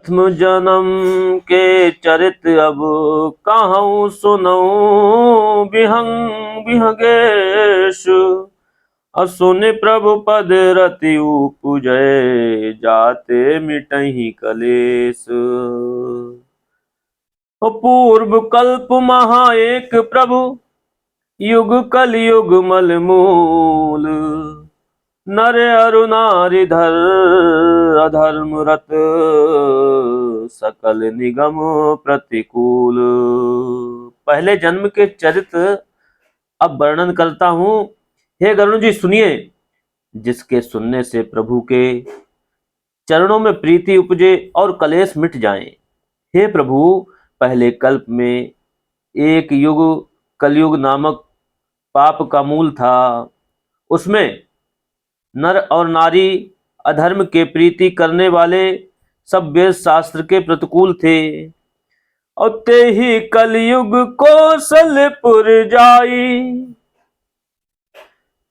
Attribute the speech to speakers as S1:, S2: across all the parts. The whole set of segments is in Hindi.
S1: आत्म जन्म के चरित अब कहूँ सुनऊँ बिहंग बिहगेश। असुनि प्रभु पद रति उपजय जाते मिटहि कलेश। पूर्व कल्प महा एक प्रभु युग कलयुग मल मूल। नर अरु नारी धर अधर्म रत सकल निगम प्रतिकूल। पहले जन्म के चरित्र अब वर्णन करता हूं। हे गरुण जी सुनिए, जिसके सुनने से प्रभु के चरणों में प्रीति उपजे और कलेश मिट जाएं। हे प्रभु, पहले कल्प में एक युग कलयुग नामक पाप का मूल था। उसमें नर और नारी अधर्म के प्रीति करने वाले सब वेद शास्त्र के प्रतिकूल थे। और ते ही कलयुग कौशलपुर जाई,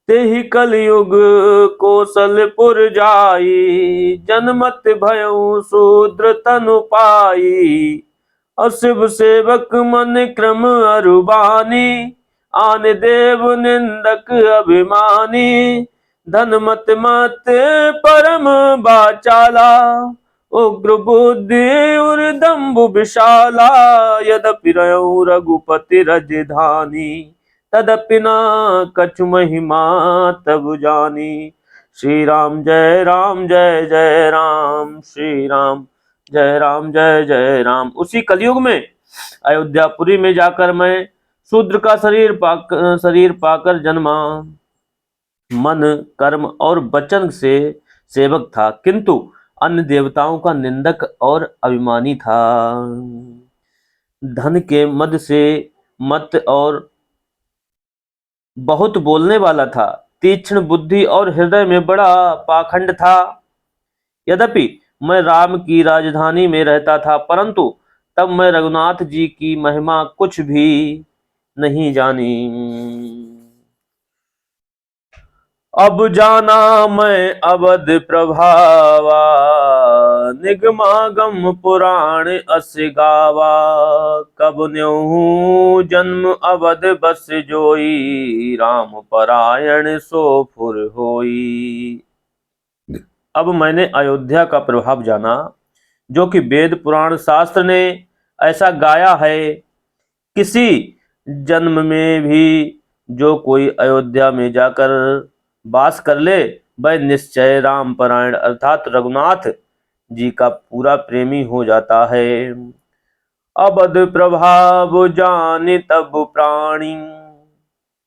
S1: ते ही कलयुग कौशलपुर जाई। जनमत भयउ शूद्र तनु पाई। और शिव सेवक मन क्रम अरुबानी। आन देव निंदक अभिमानी। धन मत मत परम बाचाला। उग्र बुद्धि उर्दम्बु विशाला। यद्यपि रयौ रघुपति रजधानी। तदपि न कछु महिमा तब जानी। श्री राम जय राम जय जय राम। श्री राम जय राम जय जय राम। उसी कलयुग में अयोध्यापुरी में जाकर मैं शूद्र का शरीर पाकर जन्मा। मन कर्म और वचन से सेवक था, किंतु अन्य देवताओं का निंदक और अभिमानी था। धन के मद से मत और बहुत बोलने वाला था। तीक्ष्ण बुद्धि और हृदय में बड़ा पाखंड था। यद्यपि मैं राम की राजधानी में रहता था, परंतु तब मैं रघुनाथ जी की महिमा कुछ भी नहीं जानी। अब जाना मैं अवध प्रभावा। निगमागम पुराण अस गावा। कब न्योहू जन्म अवध बस जोई। राम परायण सो फुर होई। अब मैंने अयोध्या का प्रभाव जाना, जो कि वेद पुराण शास्त्र ने ऐसा गाया है। किसी जन्म में भी जो कोई अयोध्या में जाकर वास कर ले, वह निश्चय राम परायण अर्थात रघुनाथ जी का पूरा प्रेमी हो जाता है। अवध प्रभाव जानि तब प्राणी।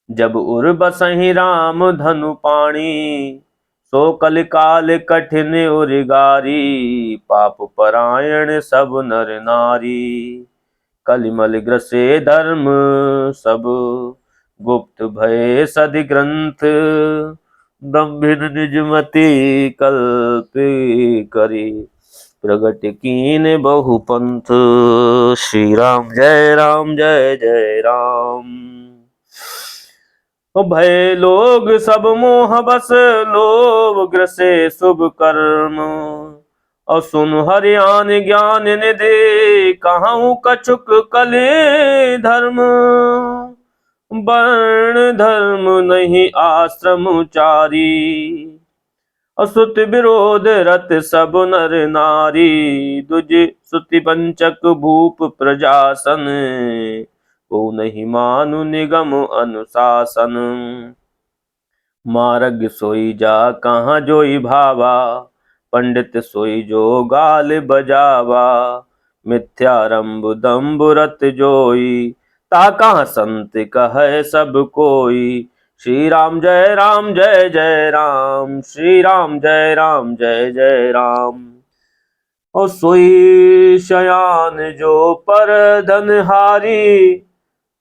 S1: जब उर बसहि राम धनु पाणी। सो कल काल कठिन उर्गारी। पाप परायण सब नर नारी। कलिमल ग्रसे धर्म सब। गुप्त भय सदि ग्रंथ। दम्भिन निजमति कल्प करी। प्रगट कीन बहु पंथ। श्री राम जय जय राम। भय लोग सब मोह बस। लोभ ग्रसे शुभ कर्म। और सुन हरियान ज्ञान निधि। कहूँ कछुक कले धर्म। वर्ण धर्म नहीं आश्रम चारी। असुत विरोध रत सब नर नारी। दुज सुति पंचक भूप प्रजासन। को नहीं मानु निगम अनुशासन। मार्ग सोई जा कहाँ जोई भावा। पंडित सोई जो गाल बजावा। मिथ्यारंभ दम्भ रत जोई। ता कहाँ संत कहे सब कोई। श्री राम जय जय राम। श्री राम जय जय राम। और सोई शयान जो पर धनहारी।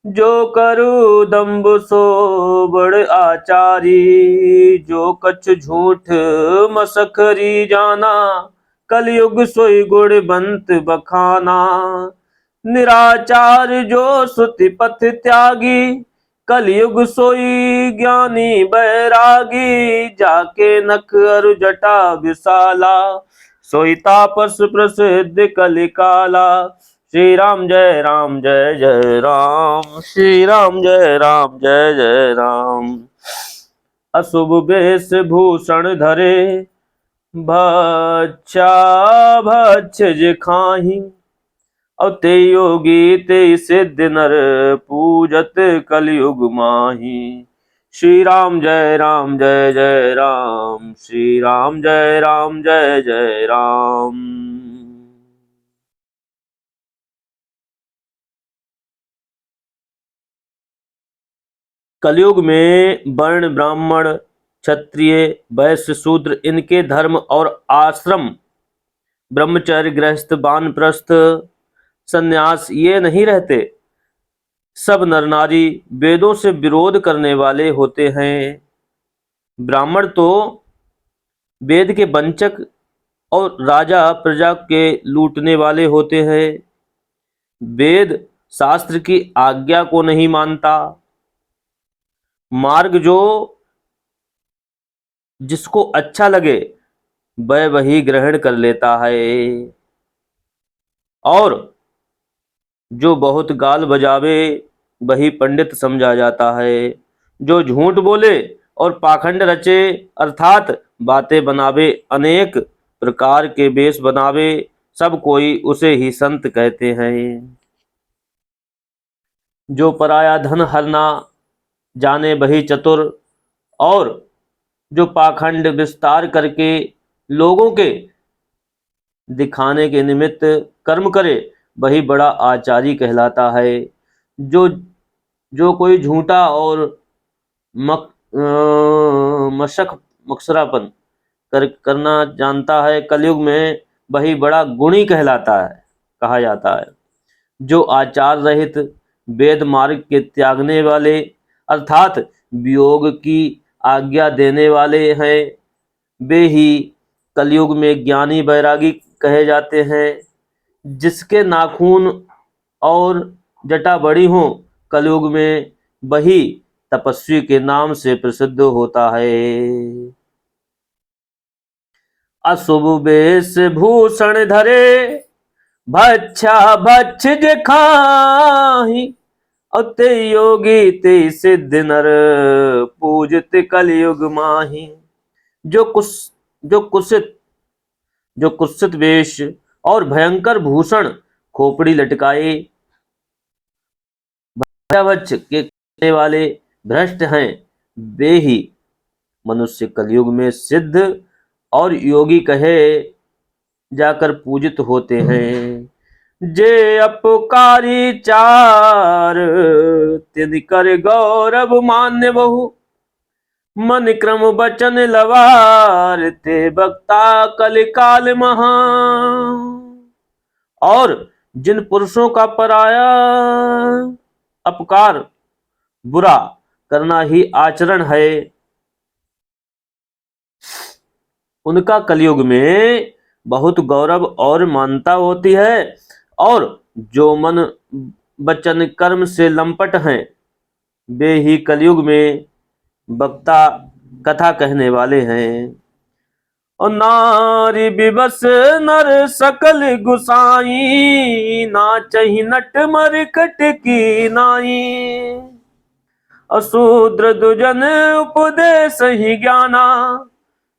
S1: जो करु दम्भ सो बड़ आचारी। जो कछ झूठ मसखरी जाना। कलयुग सोई गुणवंत बखाना। निराचार जो सुति पथ त्यागी। कलयुग सोई ज्ञानी बैरागी। जाके नख अरु जटा विशाला। सोई तापस प्रसिद्ध कलिकाला। श्री राम जय राम जय जय राम, श्री राम जय राम जय जय राम। अशुभ वेश भूषण धरे, भक्षा भक्षज खाहि। और ते योगी ते सिद्ध नर, पूजत कलयुग माही। श्री राम जय राम जय जय राम, श्री राम जय राम जय जय राम। कलयुग में वर्ण ब्राह्मण क्षत्रिय वैश्य शूद्र इनके धर्म और आश्रम, ब्रह्मचर्य गृहस्थ वानप्रस्थ संन्यास ये नहीं रहते। सब नर नारी वेदों से विरोध करने वाले होते हैं। ब्राह्मण तो वेद के वंचक और राजा प्रजा के लूटने वाले होते हैं। वेद शास्त्र की आज्ञा को नहीं मानता। मार्ग जो जिसको अच्छा लगे वह वही ग्रहण कर लेता है, और जो बहुत गाल बजावे वही पंडित समझा जाता है। जो झूठ बोले और पाखंड रचे अर्थात बातें बनावे, अनेक प्रकार के वेश बनावे, सब कोई उसे ही संत कहते हैं। जो पराया धन हरना जाने वही चतुर, और जो पाखंड विस्तार करके लोगों के दिखाने के निमित्त कर्म करे वही बड़ा आचारी कहलाता है। जो जो कोई झूठा और मशक मकसरापन करना जानता है, कलयुग में वही बड़ा गुणी कहलाता है, कहा जाता है। जो आचार रहित वेद मार्ग के त्यागने वाले अर्थात वियोग की आज्ञा देने वाले हैं, वे ही कलयुग में ज्ञानी बैरागी कहे जाते हैं। जिसके नाखून और जटा बड़ी हो कलयुग में वही तपस्वी के नाम से प्रसिद्ध होता है। अशुभ वेश भूषण धरे, भक्षा भक्षज खाहि। और ते योगी ते सिद्ध नर, पूजत कलयुग माही। जो कुत्सित जो कुत्सित वेश और भयंकर भूषण खोपड़ी लटकाए भक्ष के करने वाले भ्रष्ट हैं, वे ही मनुष्य कलयुग में सिद्ध और योगी कहे जाकर पूजित होते हैं। जे अपकारी चार, तिनकर गौरव मान्य बहु। मन क्रम बचन लवार, ते बक्ता कलिकाल महा। और जिन पुरुषों का पराया अपकार बुरा करना ही आचरण है, उनका कलयुग में बहुत गौरव और मान्यता होती है। और जो मन वचन कर्म से लंपट हैं, वे ही कलयुग में वक्ता कथा कहने वाले हैं। और नारी विवश नर सकल गुसाई, नाचहि नट मरकट की नाई। अशूद्र दुजन उपदेश ही ज्ञाना,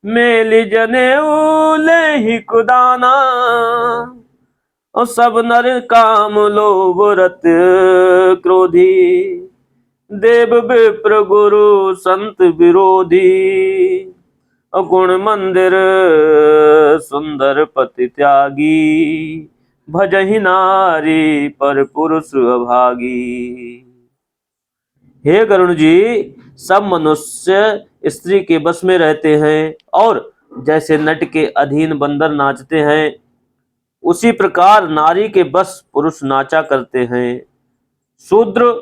S1: मेलि जनेऊ लेहि कुदाना। और सब नर काम लोभ रत क्रोधी, देव विप्र गुरु संत विरोधी। गुण मंदिर सुंदर पति त्यागी, भजहि नारी पर पुरुष अभागी। हे गरुण जी, सब मनुष्य स्त्री के बस में रहते हैं, और जैसे नट के अधीन बंदर नाचते हैं, उसी प्रकार नारी के बस पुरुष नाचा करते हैं। शूद्र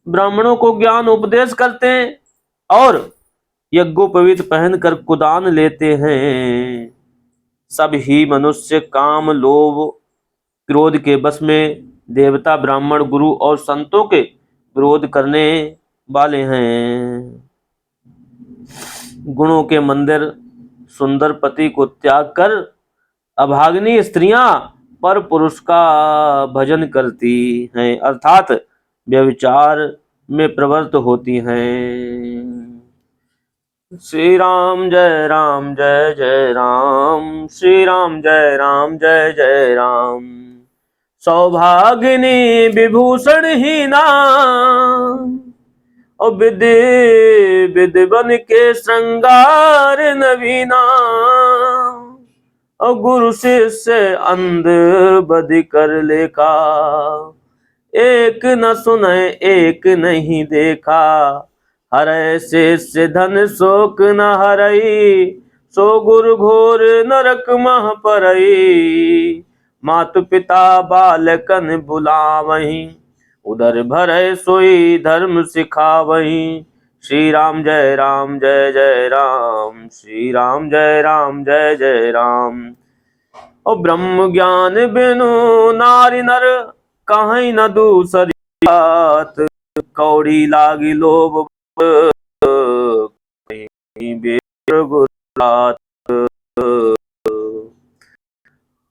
S1: ब्राह्मणों को ज्ञान उपदेश करते हैं, और यज्ञोपवीत पहनकर कुदान लेते हैं। सब ही मनुष्य काम लोभ क्रोध के बस में देवता ब्राह्मण गुरु और संतों के विरोध करने वाले हैं। गुणों के मंदिर सुंदर पति को त्याग कर अभागिनी स्त्रियां पर पुरुष का भजन करती हैं, अर्थात व्यभिचार में प्रवृत्त होती हैं। श्री राम जय जय राम, श्री राम जय जय राम। सौभागिनी विभूषण ही नाम, और विधि विधि बन के श्रृंगार नवीना, और गुरु शिष्य अंध बदि कर लेखा, एक न सुने एक नहीं देखा, हरै शिष्य धन शोक न हरई, सो गुरु घोर नरक मह परई। मातु पिता बालकन बुलावहीं, उदर भरै सोई धर्म सिखावहीं। श्री राम जय जय राम, श्री राम जय जय राम। और ब्रह्म ज्ञान बिनु नारी नर, कहीं न दूसरी बात, कौड़ी लागी लोभ कहीं बेर गुलात।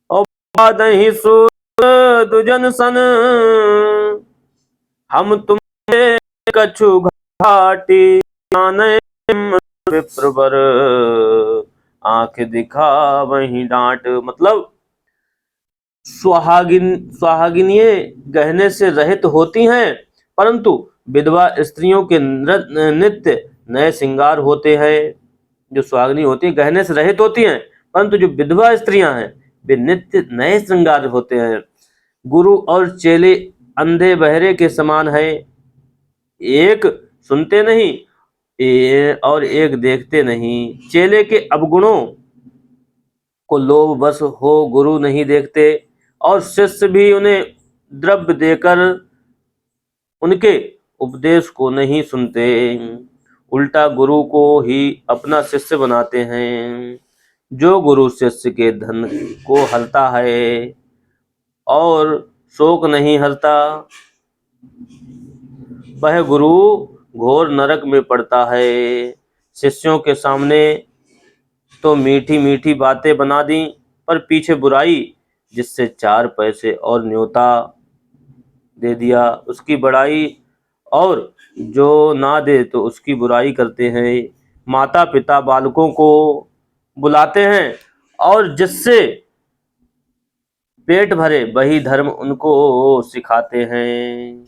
S1: और बादहि सुर दुजन सन, हम तुम कछु घाटी, विप्रवर आंख दिखा वहीं डांट। मतलब सुहागिनिये गहने से रहित होती हैं, परंतु विधवा स्त्रियों के नित्य नए श्रृंगार होते हैं। जो सुहागिनी होती है गहने से रहित होती हैं, परंतु जो विधवा स्त्रियां हैं वे नित्य नए श्रृंगार होते हैं। गुरु और चेले अंधे बहरे के समान है, एक सुनते नहीं और एक देखते नहीं। चेले के अवगुणों को लोभ बस हो गुरु नहीं देखते, और शिष्य भी उन्हें द्रव्य देकर उनके उपदेश को नहीं सुनते, उल्टा गुरु को ही अपना शिष्य बनाते हैं। जो गुरु शिष्य के धन को हरता है और शोक नहीं हरता, वह गुरु घोर नरक में पड़ता है। शिष्यों के सामने तो मीठी मीठी बातें बना दी, पर पीछे बुराई जिससे 4 पैसे और न्योता दे दिया उसकी बड़ाई, और जो ना दे तो उसकी बुराई करते हैं। माता पिता बालकों को बुलाते हैं और जिससे पेट भरे वही धर्म उनको सिखाते हैं।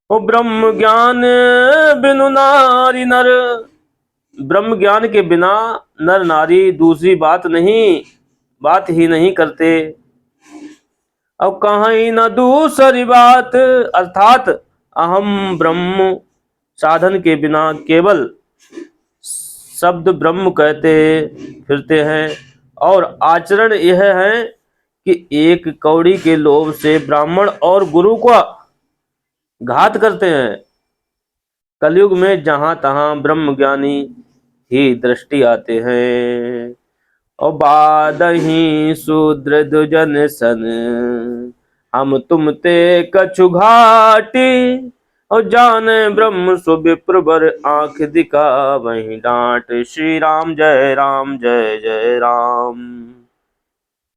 S1: ओ ब्रह्म ज्ञान बिनु नारी नर, ब्रह्म ज्ञान के बिना नर नारी दूसरी बात ही नहीं करते। अब कहीं न दूसरी बात, अर्थात अहम ब्रह्म साधन के बिना केवल शब्द ब्रह्म कहते फिरते हैं, और आचरण यह है कि एक कौड़ी के लोभ से ब्राह्मण और गुरु का घात करते हैं। कलयुग में जहां तहां ब्रह्म ज्ञानी ही दृष्टि आते हैं। और बादही शूद्र दुजन सन, हम तुम ते कछु घाटी, और जाने ब्रह्म सो विप्रवर आंख दिखा वहीं डांट। श्री राम जय जय राम।